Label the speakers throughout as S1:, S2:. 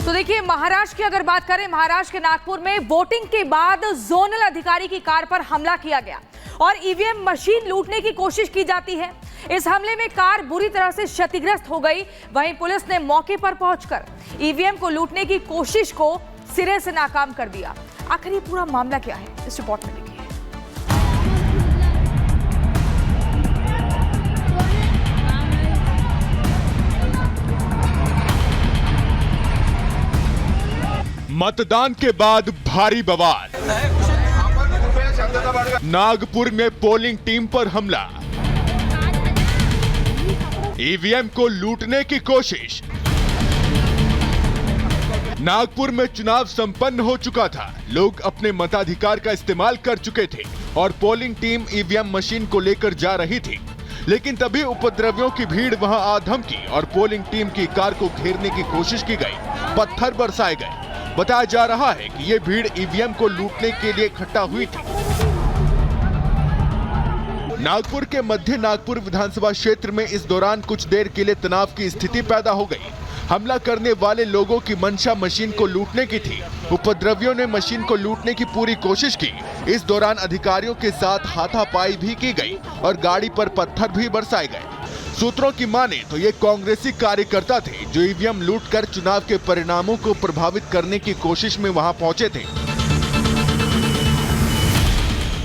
S1: तो देखिए, महाराष्ट्र की अगर बात करें, महाराष्ट्र के नागपुर में वोटिंग के बाद जोनल अधिकारी की कार पर हमला किया गया और ईवीएम मशीन लूटने की कोशिश की जाती है। इस हमले में कार बुरी तरह से क्षतिग्रस्त हो गई। वहीं पुलिस ने मौके पर पहुंचकर ईवीएम को लूटने की कोशिश को सिरे से नाकाम कर दिया। आखिर ये पूरा मामला क्या है, इस रिपोर्ट में देखिए।
S2: मतदान के बाद भारी बवाल, नागपुर में पोलिंग टीम पर हमला, ईवीएम को लूटने की कोशिश। नागपुर में चुनाव संपन्न हो चुका था, लोग अपने मताधिकार का इस्तेमाल कर चुके थे और पोलिंग टीम ईवीएम मशीन को लेकर जा रही थी, लेकिन तभी उपद्रवियों की भीड़ वहां आ धमकी और पोलिंग टीम की कार को घेरने की कोशिश की गई। पत्थर बरसाए गए। बताया जा रहा है कि ये भीड़ ईवीएम को लूटने के लिए इकट्ठा हुई थी। नागपुर के मध्य नागपुर विधानसभा क्षेत्र में इस दौरान कुछ देर के लिए तनाव की स्थिति पैदा हो गई। हमला करने वाले लोगों की मंशा मशीन को लूटने की थी। उपद्रवियों ने मशीन को लूटने की पूरी कोशिश की। इस दौरान अधिकारियों के साथ हाथापाई भी की गई और गाड़ी पर पत्थर भी बरसाए गए। सूत्रों की माने तो ये कांग्रेसी कार्यकर्ता थे जो ईवीएम लूटकर चुनाव के परिणामों को प्रभावित करने की कोशिश में वहां पहुंचे थे।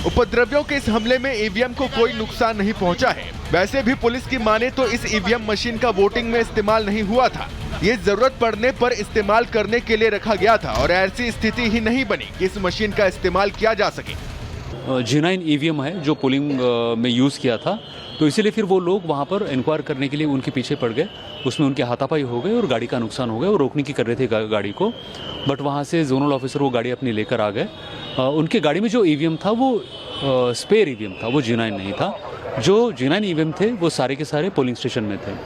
S2: उपद्रवियों के इस हमले में ईवीएम को कोई नुकसान नहीं पहुंचा है। वैसे भी पुलिस की माने तो इस ईवीएम मशीन का वोटिंग में इस्तेमाल नहीं हुआ था। ये जरूरत पड़ने पर इस्तेमाल करने के लिए रखा गया था और ऐसी स्थिति ही नहीं बनी कि इस मशीन का इस्तेमाल किया जा सके।
S3: G9 ईवीएम है जो पोलिंग में यूज़ किया था, तो इसीलिए फिर वो लोग वहाँ पर इंक्वायर करने के लिए उनके पीछे पड़ गए। उसमें उनके हाथापाई हो गए और गाड़ी का नुकसान हो गया। वो रोकने की कर रहे थे गाड़ी को, बट वहाँ से जोनल ऑफिसर वो गाड़ी अपनी लेकर आ गए। उनके गाड़ी में जो ईवीएम था वो स्पेयर ईवीएम था, वो G9 नहीं था। जो G9 ईवीएम थे वो सारे के सारे पोलिंग स्टेशन में थे।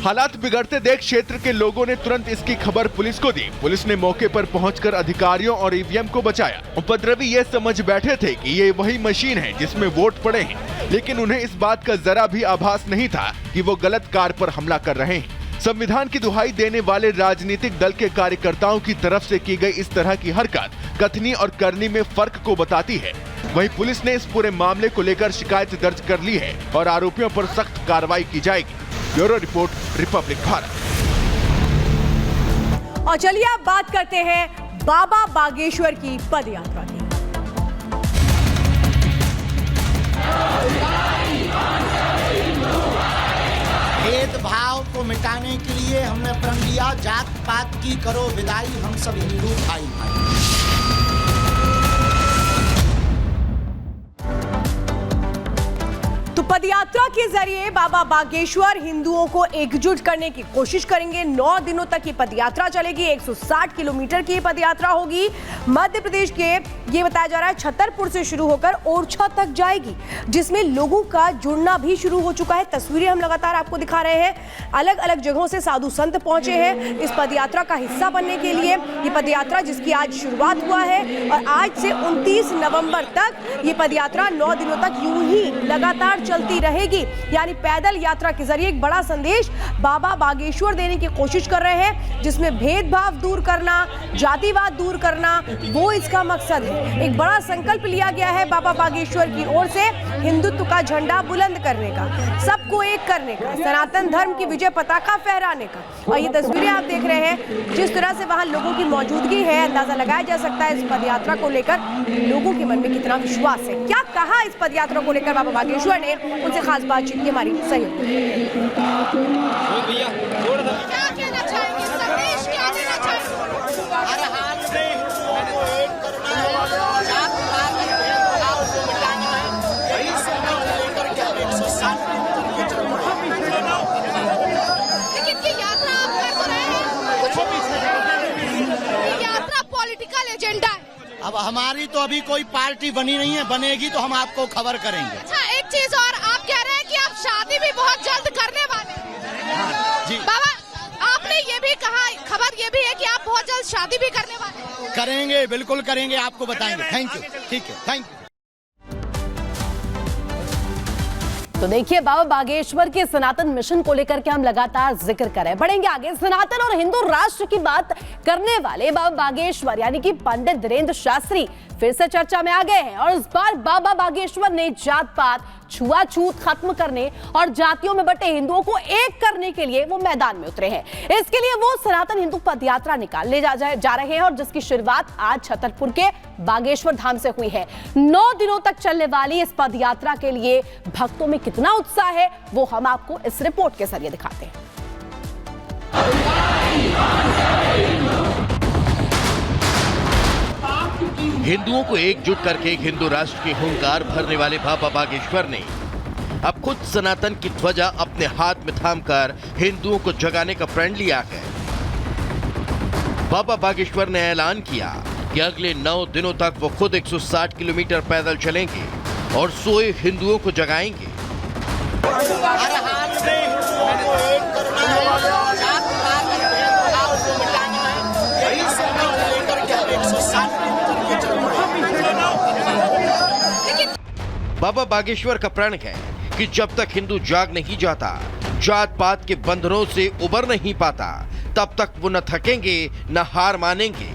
S2: हालात बिगड़ते देख क्षेत्र के लोगों ने तुरंत इसकी खबर पुलिस को दी। पुलिस ने मौके पर पहुंचकर अधिकारियों और ईवीएम को बचाया। उपद्रवी ये समझ बैठे थे कि ये वही मशीन है जिसमें वोट पड़े हैं, लेकिन उन्हें इस बात का जरा भी आभास नहीं था कि वो गलत कार पर हमला कर रहे हैं। संविधान की दुहाई देने वाले राजनीतिक दल के कार्यकर्ताओं की तरफ से की गई इस तरह की हरकत कथनी और करनी में फर्क को बताती है। वहीं पुलिस ने इस पूरे मामले को लेकर शिकायत दर्ज कर ली है और आरोपियों पर सख्त कार्रवाई की जाएगी। Bureau report, Republic Bharat.
S4: और चलिए अब बात करते हैं बाबा बागेश्वर की पदयात्रा की।
S5: भेदभाव को मिटाने के लिए हमने प्रण लिया, जात पात की करो विदाई, हम सब हिंदू भाई भाई।
S4: तो पदयात्रा के जरिए बाबा बागेश्वर हिंदुओं को एकजुट करने की कोशिश करेंगे। 9 दिनों तक ये पदयात्रा चलेगी। 160 किलोमीटर की पदयात्रा होगी। मध्य प्रदेश के ये बताया जा रहा है छतरपुर से शुरू होकर ओरछा तक जाएगी, जिसमें लोगों का जुड़ना भी शुरू हो चुका है। तस्वीरें हम लगातार आपको दिखा रहे हैं। अलग अलग जगहों से साधु संत पहुंचे हैं इस पदयात्रा का हिस्सा बनने के लिए। ये पदयात्रा जिसकी आज शुरुआत हुआ है और आज से 29 नवंबर तक ये पदयात्रा 9 दिनों तक यूं ही लगातार चलती रहेगी। यानी पैदल यात्रा के जरिए एक बड़ा संदेश बाबा बागेश्वर देने की कोशिश कर रहे हैं, जिसमें भेदभाव दूर करना, जातिवाद दूर करना, वो इसका मकसद है। एक बड़ा संकल्प लिया गया है बाबा बागेश्वर की ओर से, हिंदुत्व का झंडा बुलंद करने का, सबको एक करने का, सनातन धर्म की विजय पताका फहराने का। और ये तस्वीरें आप देख रहे हैं, जिस तरह से वहां लोगों की मौजूदगी है, अंदाजा लगाया जा सकता है इस पदयात्रा को लेकर लोगों के मन में कितना विश्वास है। क्या कहा इस पदयात्रा को लेकर बाबा बागेश्वर ने, उनसे खास बातचीत की हमारी सहयोगी।
S5: अब हमारी तो अभी कोई पार्टी बनी नहीं है, बनेगी तो हम आपको खबर करेंगे।
S6: अच्छा, एक चीज और, आप कह रहे हैं कि आप शादी भी बहुत जल्द करने वाले हैं। जी बाबा, आपने ये भी कहा, खबर ये भी है कि आप बहुत जल्द शादी भी करने वाले हैं।
S5: करेंगे, बिल्कुल करेंगे, आपको बताएंगे। Thank you. ठीक है, थैंक यू।
S4: तो देखिए, बाबा बागेश्वर के सनातन मिशन को लेकर के हम लगातार जिक्र करें, बढ़ेंगे आगे। सनातन और हिंदू राष्ट्र की बात करने वाले बाबा बागेश्वर यानी कि पंडित धीरेन्द्र शास्त्री फिर से चर्चा में आ गए हैं और इस बार बाबा बागेश्वर ने जात पात, छुआछूत खत्म करने और जातियों में बटे हिंदुओं को एक करने के लिए वो मैदान में उतरे हैं। इसके लिए वो सनातन हिंदू पदयात्रा निकालने जा रहे हैं और जिसकी शुरुआत आज छतरपुर के बागेश्वर धाम से हुई है। 9 दिनों तक चलने वाली इस पदयात्रा के लिए भक्तों में कितना उत्साह है वो हम आपको इस रिपोर्ट के जरिए दिखाते हैं।
S7: हिंदुओं को एकजुट करके हिंदू राष्ट्र की हुंकार भरने वाले बाबा बागेश्वर ने अब खुद सनातन की ध्वजा अपने हाथ में थामकर हिंदुओं को जगाने का प्रण लिया है। बाबा बागेश्वर ने ऐलान किया कि अगले 9 दिनों तक वो खुद 160 किलोमीटर पैदल चलेंगे और सोए हिंदुओं को जगाएंगे। बाबा बागेश्वर का प्रण है कि जब तक हिंदू जाग नहीं जाता, जात पात के बंधनों से उबर नहीं पाता, तब तक वो न थकेंगे न हार मानेंगे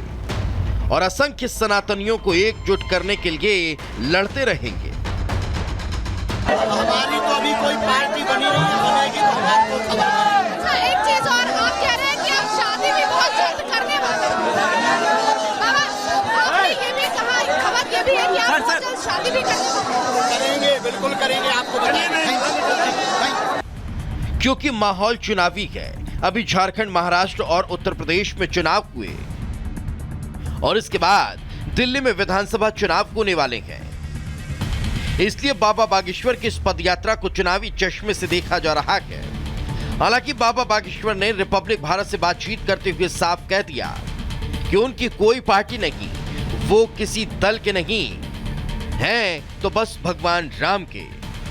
S7: और असंख्य सनातनियों को एकजुट करने के लिए लड़ते रहेंगे।
S5: हमारी तो अभी कोई पार्टी बनी नहीं, बनेगी तो आपको खबर है।
S6: एक चीज और, आप कह रहे हैं कि आप शादी भी बहुत जल्द करने वाले हैं। बाबा, आपने ये भी कहा, खबर ये भी है कि आप बहुत जल्द शादी भी करने वाले हैं।
S5: करेंगे, बिल्कुल करेंगे, आपको बताएंगे।
S7: क्योंकि माहौल चुनावी है। अभी झारखंड, महाराष्ट्र और उत्तर प्रदेश में चुनाव हुए और इसके बाद दिल्ली में विधानसभा चुनाव होने वाले हैं। इसलिए बाबा बागेश्वर की इस पदयात्रा को चुनावी चश्मे से देखा जा रहा है। हालांकि बाबा बागेश्वर ने रिपब्लिक भारत से बातचीत करते हुए साफ कह दिया कि उनकी कोई पार्टी नहीं, वो किसी दल के नहीं हैं, तो बस भगवान राम के,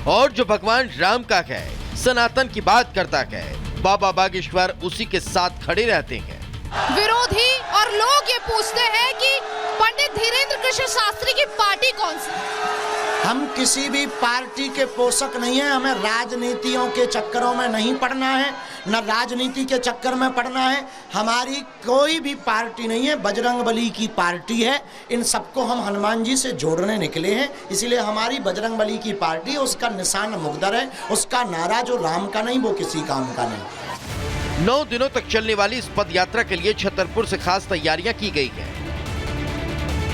S7: और जो भगवान राम का है, सनातन की बात करता है, बाबा बागेश्वर उसी के साथ खड़े रहते हैं।
S6: विरोधी और लोग ये पूछते हैं कि पंडित धीरेन्द्र कृष्ण शास्त्री की पार्टी कौन सी?
S5: हम किसी भी पार्टी के पोषक नहीं है, हमें राजनीतियों के चक्करों में नहीं पड़ना है, न राजनीति के चक्कर में पड़ना है। हमारी कोई भी पार्टी नहीं है, बजरंगबली की पार्टी है। इन सबको हम हनुमान जी से जोड़ने निकले हैं, इसलिए हमारी बजरंगबली की पार्टी, उसका निशान मुकद्दर है, उसका नारा जो राम का नहीं वो किसी काम का नहीं।
S7: 9 दिनों तक चलने वाली इस पद यात्रा के लिए छतरपुर से खास तैयारियां की गई हैं।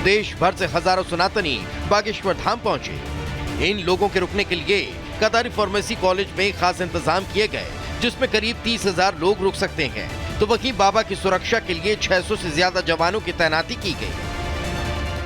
S7: देश भर से हजारों सनातनी बागेश्वर धाम पहुंचे। इन लोगों के रुकने के लिए कतारी फार्मेसी कॉलेज में खास इंतजाम किए गए, जिसमें करीब 30,000 लोग रुक सकते हैं। तो वहीं बाबा की सुरक्षा के लिए 600 से ज्यादा जवानों की तैनाती की गई।